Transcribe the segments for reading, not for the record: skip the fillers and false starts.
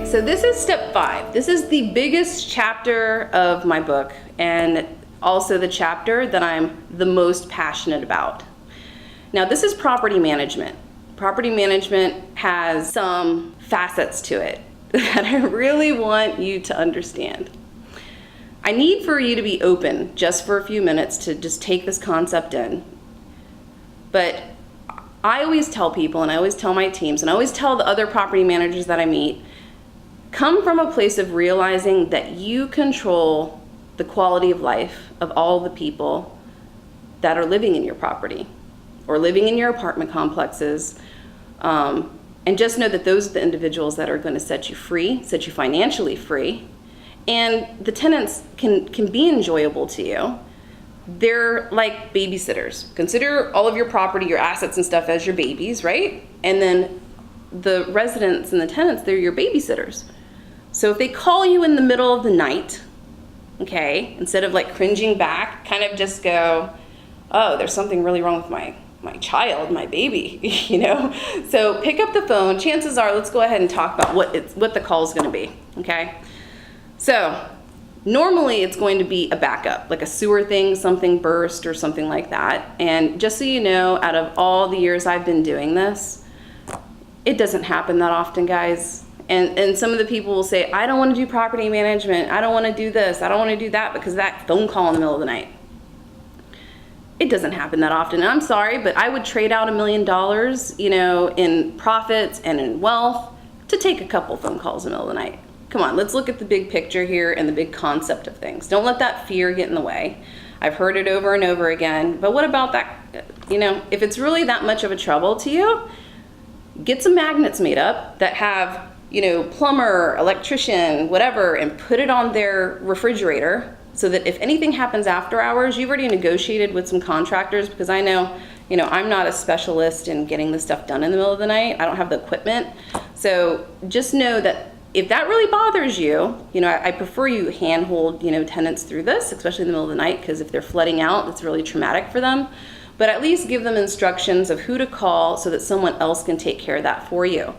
So this is step 5. This is the biggest chapter of my book, and also the chapter that I'm the most passionate about. Now, this is property management. Property management has some facets to it that I really want you to understand. I need for you to be open just for a few minutes to just take this concept in. But I always tell people, and I always tell my teams, and I always tell the other property managers that I meet, come from a place of realizing that you control the quality of life of all the people that are living in your property or living in your apartment complexes. And just know that those are the individuals that are going to set you free, set you financially free. And the tenants can be enjoyable to you. They're like babysitters. Consider all of your property, your assets and stuff as your babies, right? And then the residents and the tenants, they're your babysitters. So if they call you in the middle of the night, okay, instead of like cringing back, kind of just go, oh, there's something really wrong with my child, my baby, you know? So pick up the phone. Chances are, let's go ahead and talk about what the call is going to be, okay? So normally it's going to be a backup, like a sewer thing, something burst or something like that. And just so you know, out of all the years I've been doing this, it doesn't happen that often, guys. And some of the people will say, I don't want to do property management. I don't want to do this. I don't want to do that because of that phone call in the middle of the night. It doesn't happen that often. And I'm sorry, but I would trade out $1 million, you know, in profits and in wealth to take a couple phone calls in the middle of the night. Come on, let's look at the big picture here and the big concept of things. Don't let that fear get in the way. I've heard it over and over again. But what about that, you know, if it's really that much of a trouble to you, get some magnets made up that have, you know, plumber, electrician, whatever, and put it on their refrigerator so that if anything happens after hours, you've already negotiated with some contractors, because I know, you know, I'm not a specialist in getting this stuff done in the middle of the night. I don't have the equipment. So just know that if that really bothers you, you know, I prefer you handhold, you know, tenants through this, especially in the middle of the night, because if they're flooding out, it's really traumatic for them. But at least give them instructions of who to call so that someone else can take care of that for you.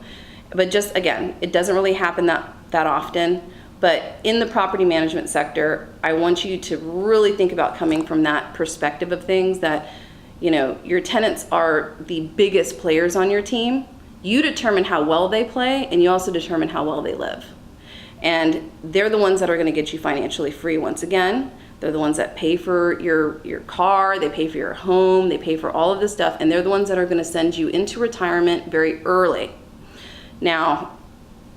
But just, again, it doesn't really happen that often. But in the property management sector, I want you to really think about coming from that perspective of things, that, you know, your tenants are the biggest players on your team. You determine how well they play, and you also determine how well they live. And they're the ones that are going to get you financially free once again. They're the ones that pay for your car, they pay for your home, they pay for all of this stuff, and they're the ones that are going to send you into retirement very early. Now,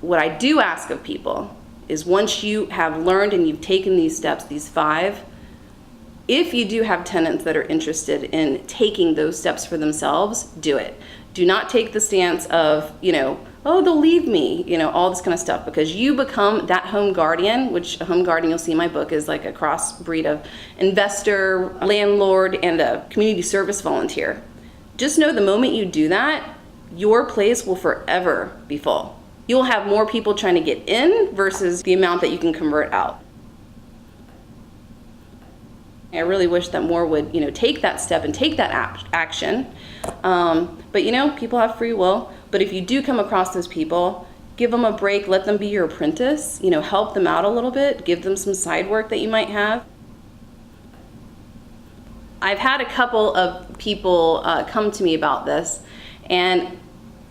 what I do ask of people is, once you have learned and you've taken these steps, these 5, if you do have tenants that are interested in taking those steps for themselves, do it. Do not take the stance of, you know, oh, they'll leave me, you know, all this kind of stuff, because you become that home guardian, which a home guardian, you'll see in my book, is like a crossbreed of investor, landlord, and a community service volunteer. Just know the moment you do that, your place will forever be full. You'll have more people trying to get in versus the amount that you can convert out. I really wish that more would, you know, take that step and take that action. But you know, people have free will. But if you do come across those people, give them a break, let them be your apprentice, you know, help them out a little bit, give them some side work that you might have. I've had a couple of people come to me about this, and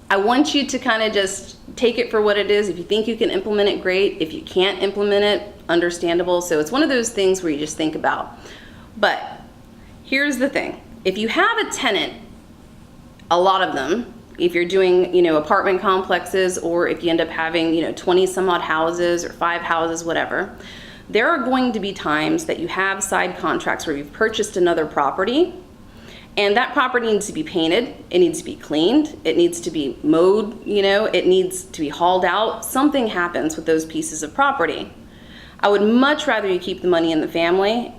I want you to kind of just take it for what it is. If you think you can implement it, great. If you can't implement it, understandable. So it's one of those things where you just think about. But here's the thing. If you have a tenant, a lot of them, if you're doing, you know, apartment complexes, or if you end up having, you know, 20 some odd houses or 5 houses, whatever, there are going to be times that you have side contracts where you've purchased another property, and that property needs to be painted, it needs to be cleaned, it needs to be mowed, you know, it needs to be hauled out. Something happens with those pieces of property. I would much rather you keep the money in the family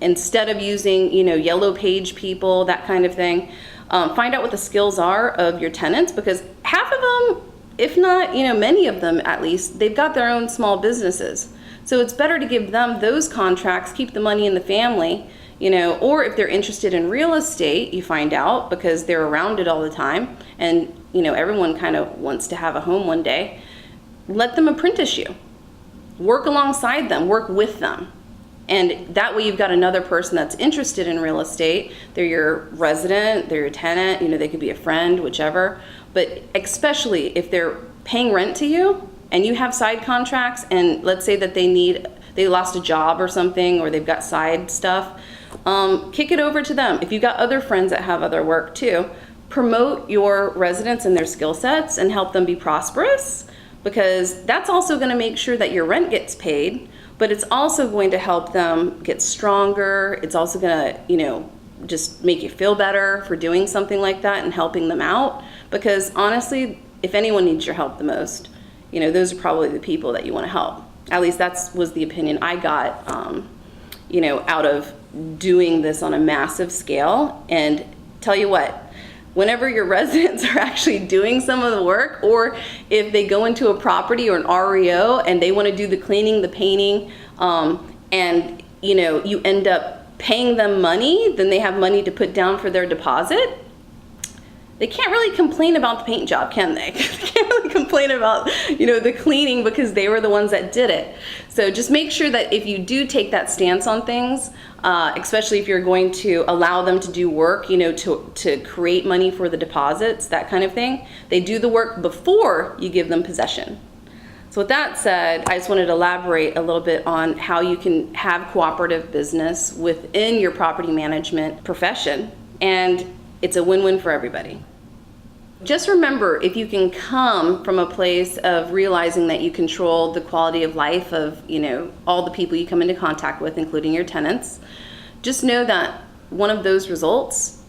instead of using, you know, yellow page people, that kind of thing. Find out what the skills are of your tenants, because half of them, if not, you know, many of them at least, they've got their own small businesses. So it's better to give them those contracts, keep the money in the family, you know, or if they're interested in real estate, you find out, because they're around it all the time, and, you know, everyone kind of wants to have a home one day. let them apprentice you. Work alongside them, work with them. And that way you've got another person that's interested in real estate. They're your resident, they're your tenant, they could be a friend, whichever. But especially if they're paying rent to you and you have side contracts, and let's say that they lost a job or something, or they've got side stuff, kick it over to them. If you've got other friends that have other work too, promote your residents and their skill sets and help them be prosperous, because that's also going to make sure that your rent gets paid, but it's also going to help them get stronger. It's also going to, just make you feel better for doing something like that and helping them out. Because honestly, if anyone needs your help the most, those are probably the people that you want to help. At least that was the opinion I got, out of doing this on a massive scale. And tell you what, whenever your residents are actually doing some of the work, or if they go into a property or an REO and they want to do the cleaning, the painting, and you end up paying them money, then they have money to put down for their deposit, they can't really complain about the paint job, can they? They can't really complain about, the cleaning, because they were the ones that did it. So just make sure that if you do take that stance on things, especially if you're going to allow them to do work, to create money for the deposits, that kind of thing, they do the work before you give them possession. So with that said, I just wanted to elaborate a little bit on how you can have cooperative business within your property management profession, and it's a win-win for everybody. Just remember, if you can come from a place of realizing that you control the quality of life of, all the people you come into contact with, including your tenants, just know that one of those results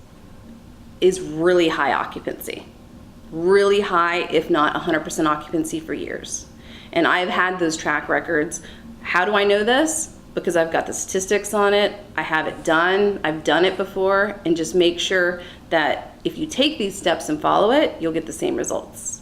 is really high occupancy. Really high, if not 100% occupancy for years. And I've had those track records. How do I know this? Because I've got the statistics on it. I have it done. I've done it before. And just make sure that if you take these steps and follow it, you'll get the same results.